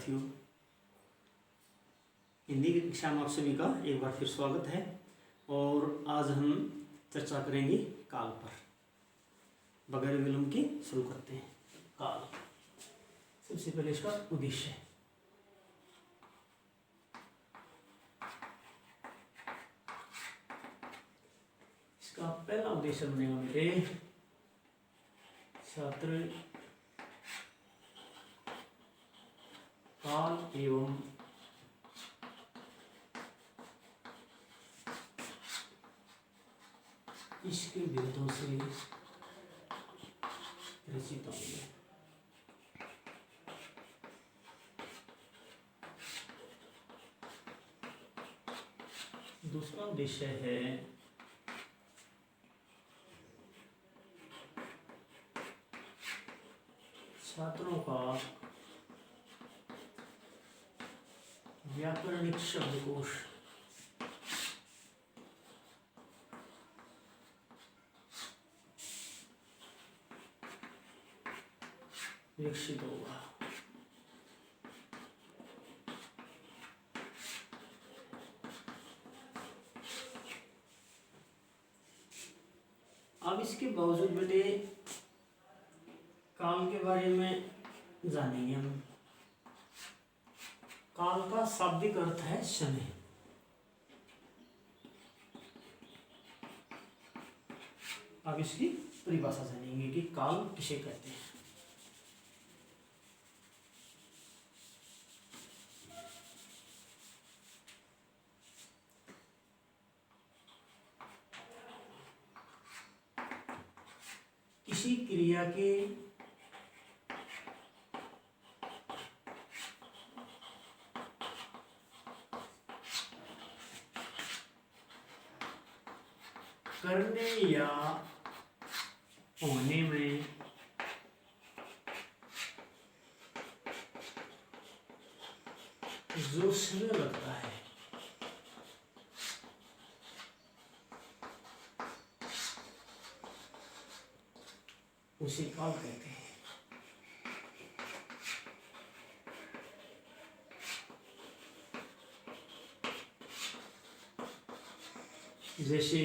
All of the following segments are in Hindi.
विद्यार्थियों, हिंदी की कक्षा में आप सभी का एक बार फिर स्वागत है। और आज हम चर्चा करेंगे काल पर। बगैर विलंब के शुरू करते हैं। काल, सबसे पहले इसका उद्देश्य। इसका पहला उद्देश्य बनेगा मेरे छात्र काल एवं इसके भेदों से रचित होंगे। दूसरा उद्देश्य है छात्रों का व्याकरणिक शब्दकोश विकसित होगा। अब इसके बावजूद बेटे काल के बारे में जानेंगे हम। काल का शाब्दिक अर्थ है समय। अब इसकी परिभाषा जानेंगे कि काल किसे कहते हैं। किसी क्रिया के करने या होने में जो समय लगता है उसे काल कहते हैं। जैसे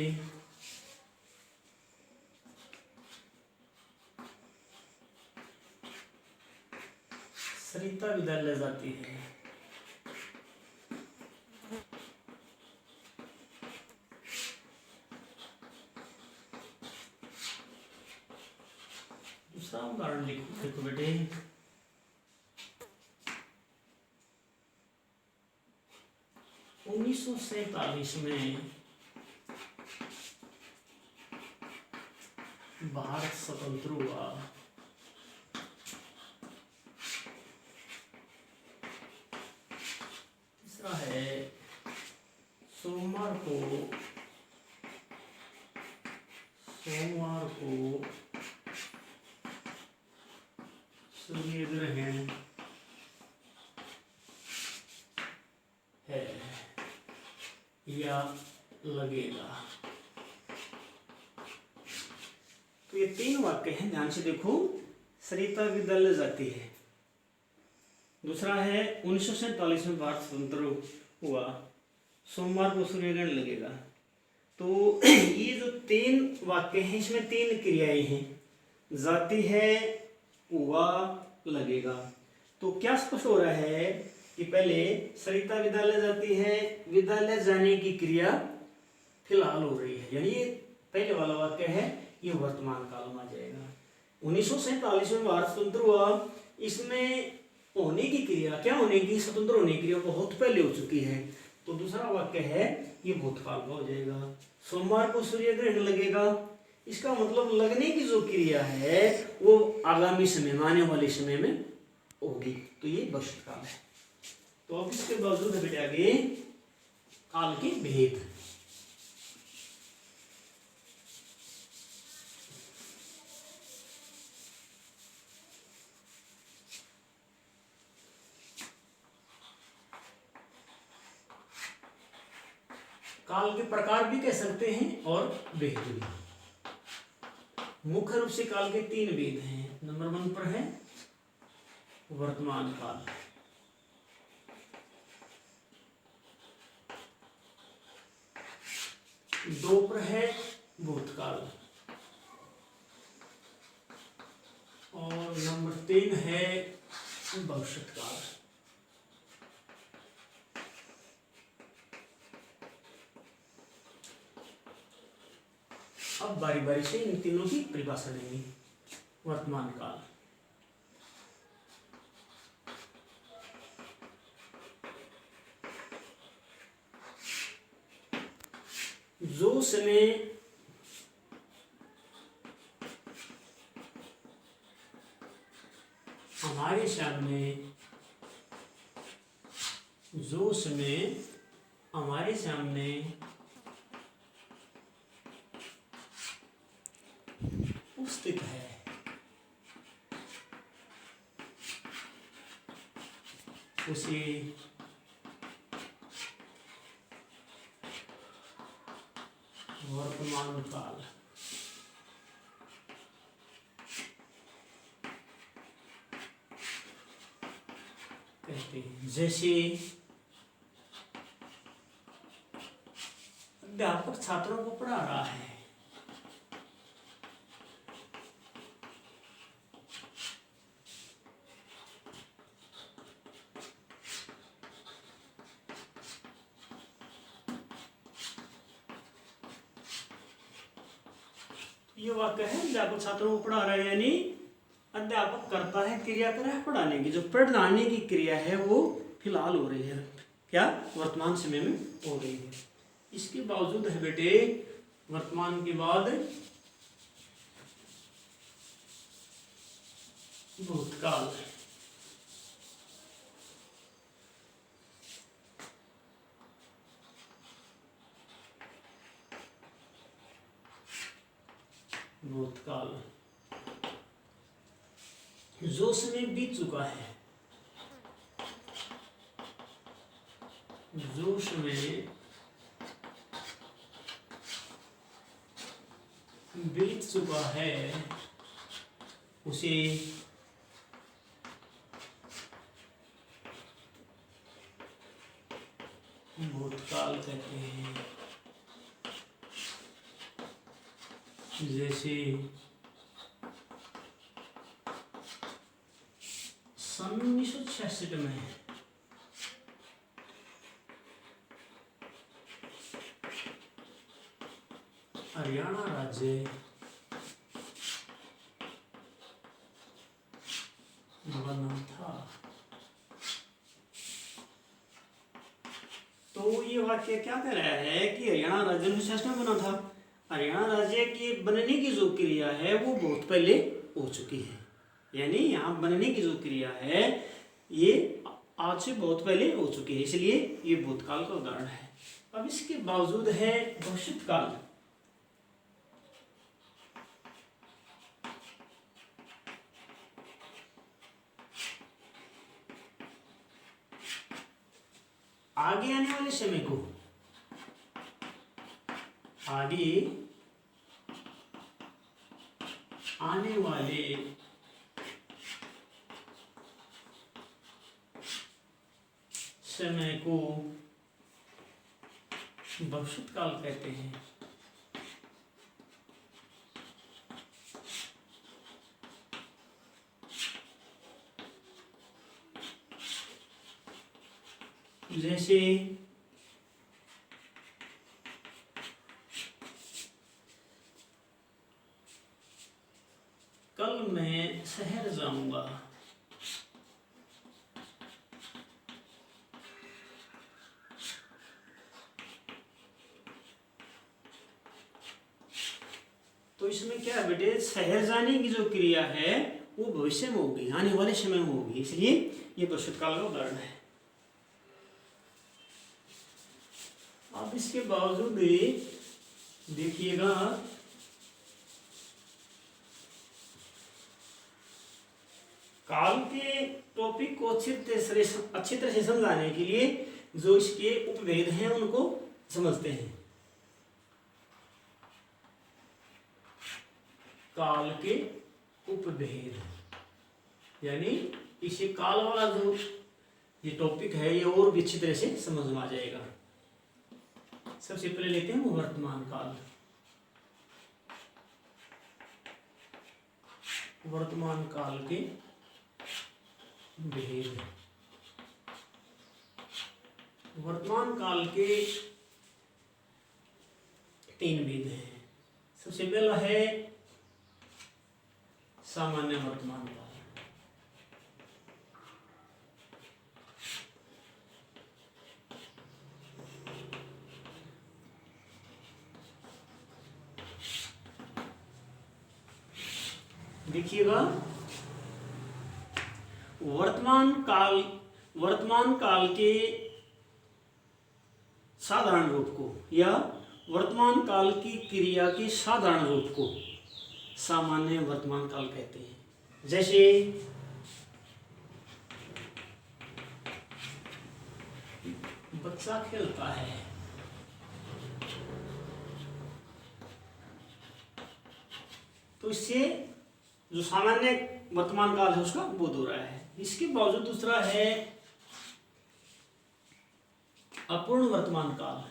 सरिता विद्यालय जाती है, दूसरा उदाहरण देखो बेटे। 1947 में भारत स्वतंत्र हुआ। तीसरा है सोमवार को सूर्य ग्रहण है या लगेगा। तो ये तीन वाक्य हैं, ध्यान से देखो। सरिता विद्यालय जाती है, दूसरा है 1947 में भारत स्वतंत्र हुआ, सोमवार को सूर्यग्रहण लगेगा। तो ये जो तीन वाक्य हैं इसमें तीन क्रियाएं हैं, जाती है, हुआ, लगेगा। तो क्या स्पष्ट हो रहा है कि पहले सरिता विद्यालय जाती है, विद्यालय जाने की क्रिया फिलहाल हो रही है, यानी पहले वाला वाक्य है ये वर्तमान काल में आ जाएगा। 1947 में भारत स्वतंत्र हुआ, इसमें होने की क्रिया, क्या होने की, स्वतंत्र होने की क्रिया बहुत पहले हो चुकी है। तो दूसरा वाक्य है ये भूतकाल का हो जाएगा। सोमवार को सूर्य ग्रहण लगेगा, इसका मतलब लगने की जो क्रिया है वो आगामी समय में, आने वाले समय में होगी। तो ये भविष्य काल है। तो अब इसके बावजूद बेटे आगे काल के भेद। काल के प्रकार भी कह सकते हैं और भेद भी। मुख्य रूप से काल के तीन भेद हैं। नंबर 1 पर है वर्तमान काल, 2 पर है भूतकाल और नंबर 3 है भविष्यकाल। अब बारी बारी से इन तीनों की परिभाषा देंगे। वर्तमान काल, जो समय हमारे सामने उपस्थित है, उसे वर्तमान काल कहते हैं। जैसे अध्यापक छात्रों को पढ़ा रहा है, ये वाक्य है अध्यापक छात्रों को पढ़ा रहा है, यानी अध्यापक करता है, क्रिया कर रहा है पढ़ाने की। जो पढ़ाने की क्रिया है वो फिलहाल हो रही है, क्या वर्तमान समय में हो रही है। इसके बावजूद है बेटे वर्तमान के बाद भूतकाल। भूतकाल जो समय बीत चुका है, जो समय बीत चुका है उसे भूतकाल कहते हैं। जैसे सन 1966 में हरियाणा राज्य बना था। तो ये वाक्य क्या कह रहा है कि हरियाणा राज्य 1966 में बना था। हरियाणा राज्य के बनने की जो क्रिया है वो बहुत पहले हो चुकी है, यानी यहाँ बनने की जो क्रिया है ये आज से बहुत पहले हो चुकी है, इसलिए ये भूतकाल का उदाहरण है। अब इसके बावजूद है भविष्यकाल। आगे आने वाले समय को, आगे आने वाले समय को भविष्यकाल कहते हैं। जैसे कल मैं शहर जाऊंगा, तो इसमें क्या है बेटे, शहर जाने की जो क्रिया है वो भविष्य में होगी, आने वाले समय में होगी, इसलिए ये भविष्यकाल का उदाहरण है। अब इसके बावजूद देखिएगा काल के टॉपिक को अच्छी तरह से समझाने के लिए जो इसके उपभेद हैं उनको समझते हैं। काल के उपभेद, यानी इसे काल वाला जो ये टॉपिक है ये और भी अच्छी तरह से समझ में आ जाएगा। सबसे पहले लेते हैं वर्तमान काल। वर्तमान काल के भेद। वर्तमान काल के 3 भेद हैं। सबसे पहला है सामान्य वर्तमान काल। देखिएगा, वर्तमान काल के साधारण रूप को या वर्तमान काल की क्रिया के साधारण रूप को सामान्य वर्तमान काल कहते हैं। जैसे बच्चा खेलता है, तो इससे जो सामान्य वर्तमान काल है उसका बोध हो रहा है। इसके बावजूद दूसरा है अपूर्ण वर्तमान काल।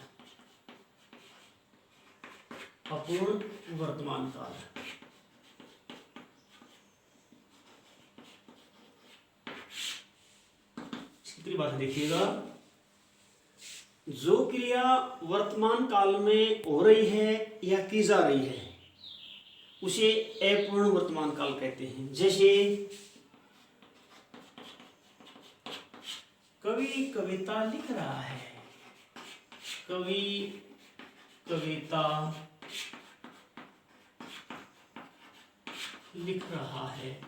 अपूर्ण वर्तमान काल इसकी बात देखिएगा, जो क्रिया वर्तमान काल में हो रही है या की जा रही है उसे अपूर्ण वर्तमान काल कहते हैं। जैसे कवि कविता लिख रहा है, कवि कविता लिख रहा है।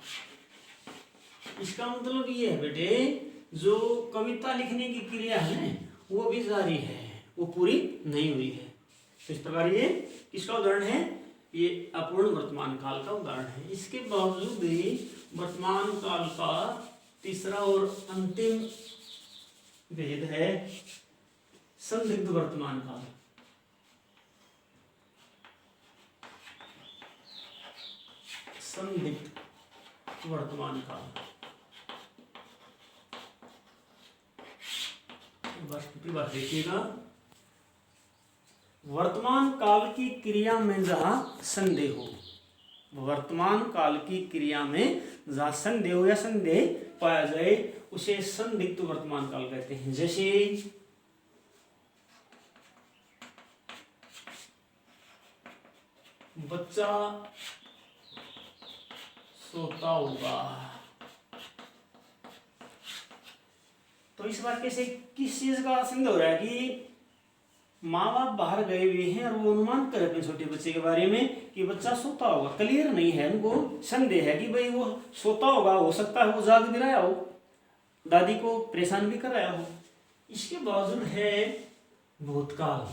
इसका मतलब ये है बेटे, जो कविता लिखने की क्रिया है वो भी जारी है, वो पूरी नहीं हुई है। तो इस प्रकार ये किसका उदाहरण है? ये अपूर्ण वर्तमान काल का उदाहरण है। इसके बावजूद भी वर्तमान काल का तीसरा और अंतिम भेद है संदिग्ध वर्तमान काल। संदिग्ध वर्तमान काल बात देखिएगा, वर्तमान काल की क्रिया में जहां संदेह हो, वर्तमान काल की क्रिया में जहां संदेह हो या संदेह पाया जाए उसे संदिग्ध वर्तमान काल कहते हैं। जैसे बच्चा सोता होगा, तो इस बार कैसे किस चीज का संदेह हो रहा है कि माँ बाप बाहर गए हुए हैं और वो अनुमान कर अपने छोटे बच्चे के बारे में कि बच्चा सोता होगा। क्लियर नहीं है, उनको संदेह है कि भाई वो सोता होगा, हो सकता है वो जाग भी रहा हो, दादी को परेशान भी कर रहा हो। इसके बावजूद है भूतकाल।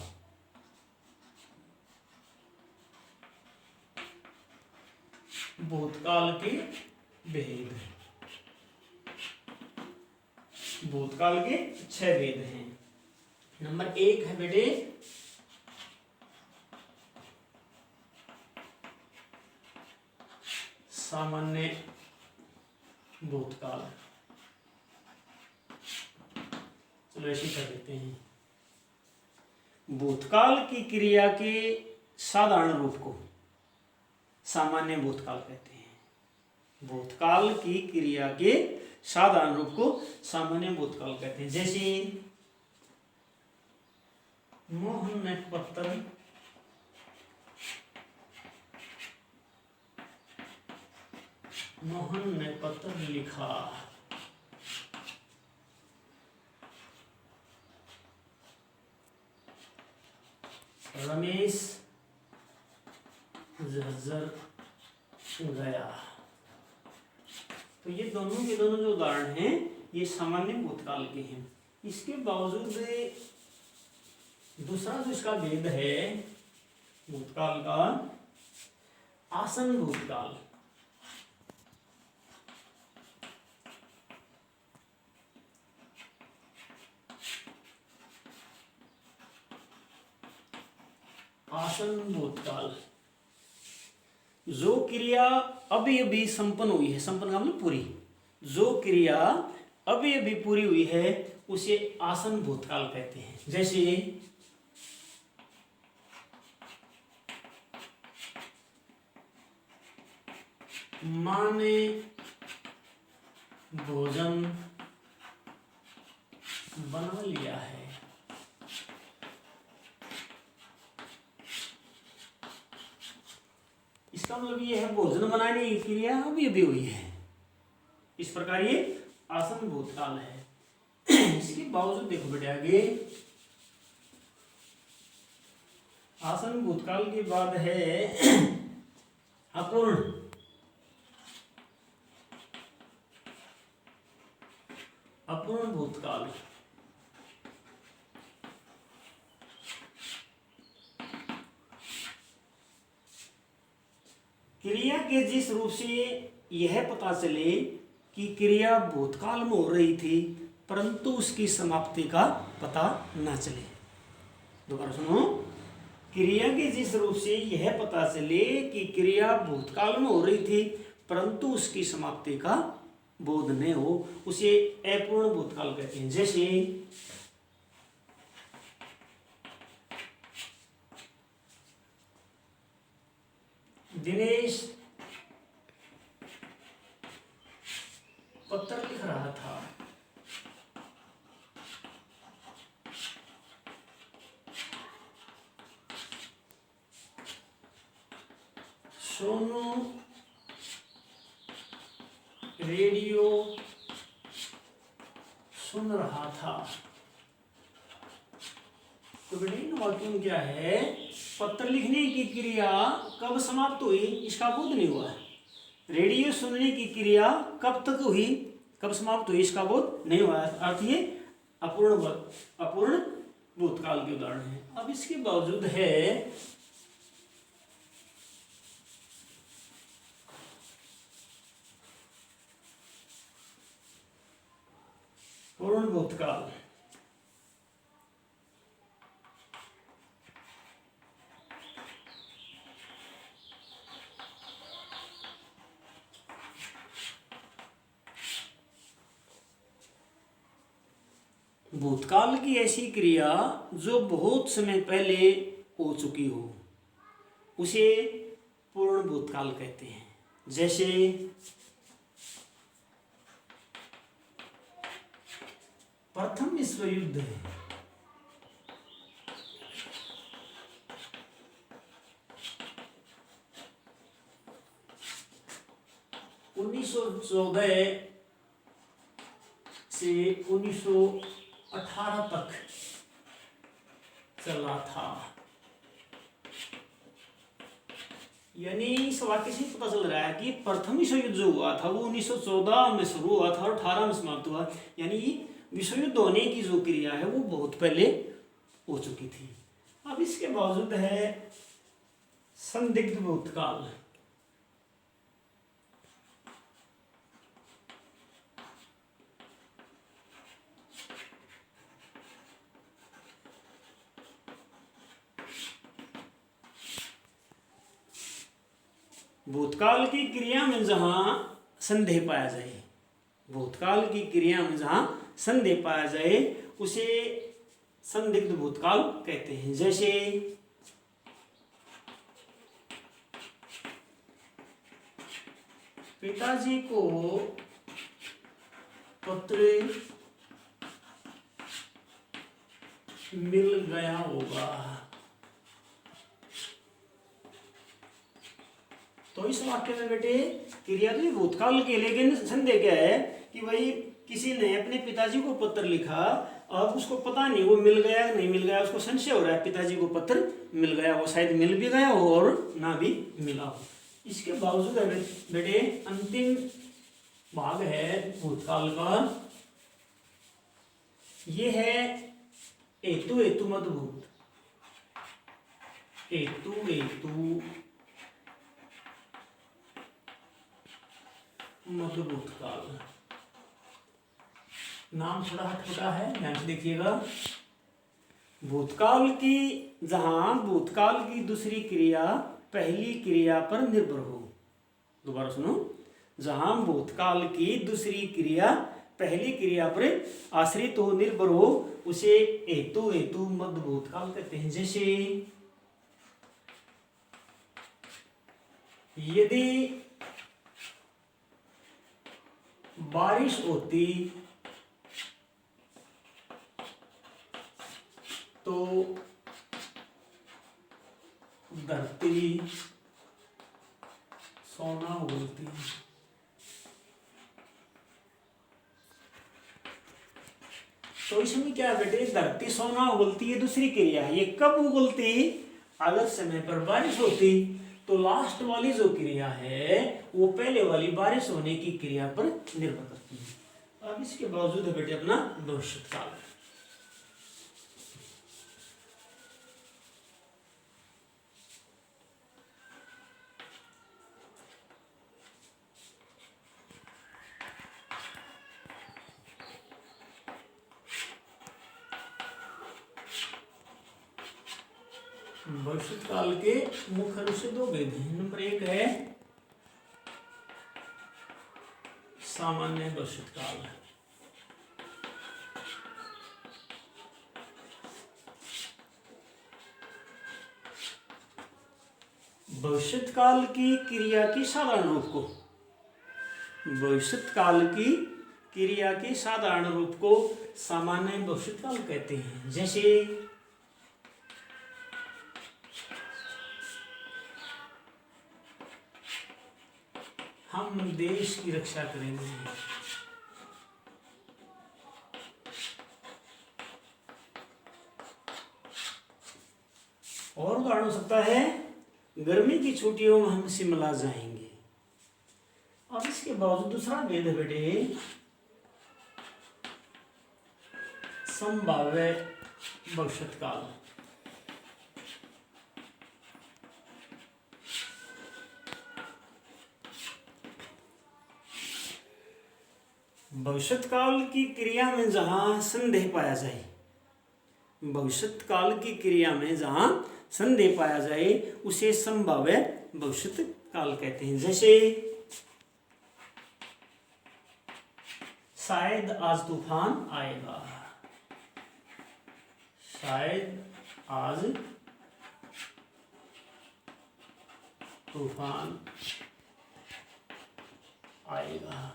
भूतकाल के भेद, भूतकाल के 6 भेद हैं। नंबर 1 है बेटे सामान्य भूतकाल। चलो ऐसे कर देते हैं। भूतकाल की क्रिया के साधारण रूप को सामान्य भूतकाल कहते हैं। भूतकाल की क्रिया के साधारण रूप को सामान्य भूतकाल कहते हैं। जैसे मोहन ने पत्र लिखा। रमेश झज्जर गया। तो ये दोनों के दोनों जो उदाहरण हैं ये सामान्य भूतकाल के हैं। इसके बावजूद दूसरा जो इसका भेद है भूतकाल का, आसन भूतकाल। आसन भूतकाल जो क्रिया अभी अभी संपन्न हुई है, संपन्न का मतलब पूरी, जो क्रिया अभी अभी पूरी हुई है उसे आसन भूतकाल कहते हैं। जैसे माँ ने भोजन बना लिया है। इसका मतलब ये है भोजन बनाने की क्रिया अभी अभी हुई है। इस प्रकार ये आसन भूतकाल है। इसके बावजूद देखो बेटे आगे, आसन भूतकाल के बाद है अपूर्ण। अपूर्ण भूतकाल। क्रिया के जिस रूप से यह पता चले कि क्रिया भूतकाल में हो रही थी परंतु उसकी समाप्ति का पता न चले। दोबारा सुनो, क्रिया के जिस रूप से यह पता चले कि क्रिया भूतकाल में हो रही थी परंतु उसकी समाप्ति का बोध न हो, उसे अपूर्ण भूतकाल कहते हैं। जैसे दिनेश पत्र लिख रहा था, सोनू रेडियो सुन रहा था। तो बेटे इन वाक्यों में क्या है, पत्र लिखने की क्रिया कब समाप्त हुई इसका बोध नहीं हुआ। रेडियो सुनने की क्रिया कब तक हुई, कब समाप्त हुई इसका बोध नहीं हुआ। अर्थ ये अपूर्ण भूतकाल के उदाहरण है। अब इसके बावजूद है पूर्ण भूतकाल। भूतकाल की ऐसी क्रिया जो बहुत समय पहले हो चुकी हो उसे पूर्ण भूतकाल कहते हैं। जैसे प्रथम विश्व युद्ध, उन्नीस सौ 14 से 1918 तक चला था। यानी इस वाक्य से पता चल रहा है कि प्रथम विश्व युद्ध जो हुआ था वो 1914 में शुरू हुआ था और 18 में समाप्त हुआ। यानी विश्व युद्ध होने की जो क्रिया है वो बहुत पहले हो चुकी थी। अब इसके बावजूद है संदिग्ध भूतकाल। भूतकाल की क्रिया में जहां संदेह पाया जाए, भूतकाल की क्रिया में जहां संदेह पाया जाए उसे संदिग्ध भूतकाल कहते हैं। जैसे पिताजी को पत्र मिल गया होगा। तो इस वाक्य में बेटे क्रिया तो भूतकाल की, लेकिन संदेह क्या है कि भाई किसी ने अपने पिताजी को पत्र लिखा, अब उसको पता नहीं वो मिल गया नहीं मिल गया, उसको संशय हो रहा है पिताजी को पत्र मिल गया, वो शायद मिल भी गया हो और ना भी मिला हो। इसके बावजूद बेटे अंतिम भाग है भूतकाल का, ये है हेतु हेतु मदभूत। हेतु हेतु मध्यभूतकाल। नाम थोड़ा हटपटा है, ध्यान से देखिएगा। भूतकाल की, जहां भूतकाल की दूसरी क्रिया पहली क्रिया पर निर्भर हो। दोबारा सुनो, जहां भूतकाल की दूसरी क्रिया पहली क्रिया पर आश्रित हो, निर्भर हो, उसे हेतु हेतु मध्यभूतकाल कहते हैं। जैसे यदि बारिश होती तो धरती सोना उगलती। तो इसमें क्या बेटे, धरती सोना उगलती है दूसरी क्रिया है। ये कब उगलती? अगर समय पर बारिश होती तो लास्ट वाली जो क्रिया है वो पहले वाली बारिश होने की क्रिया पर निर्भर करती है। अब इसके बावजूद है बेटे अपना भविष्य काल। भविष्य काल के मुख्य रूप से दो भेद हैं। नंबर एक है सामान्य भविष्य काल। भविष्य काल की क्रिया की साधारण रूप को, भविष्य काल की क्रिया के साधारण रूप को सामान्य भविष्य काल कहते हैं। जैसे हम देश की रक्षा करेंगे, और उदाहरण हो सकता है गर्मी की छुट्टियों में हम शिमला जाएंगे। अब इसके बावजूद दूसरा भेद है बेटे संभाव्य भविष्य काल। भविष्य काल की क्रिया में जहां संदेह पाया जाए, भविष्य काल की क्रिया में जहां संदेह पाया जाए उसे संभाव्य भविष्य काल कहते हैं। जैसे शायद आज तूफान आएगा, शायद आज तूफान आएगा।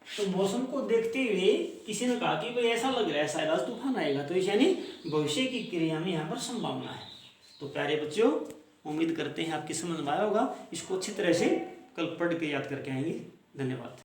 तो मौसम को देखते हुए किसी ने कहा कि भाई ऐसा लग रहा है शायद आज तूफान आएगा, तो इस यानी भविष्य की क्रिया में यहाँ पर संभावना है। तो प्यारे बच्चों, उम्मीद करते हैं आपकी समझ में आया होगा। इसको अच्छी तरह से कल पढ़ के याद करके आएंगे। धन्यवाद।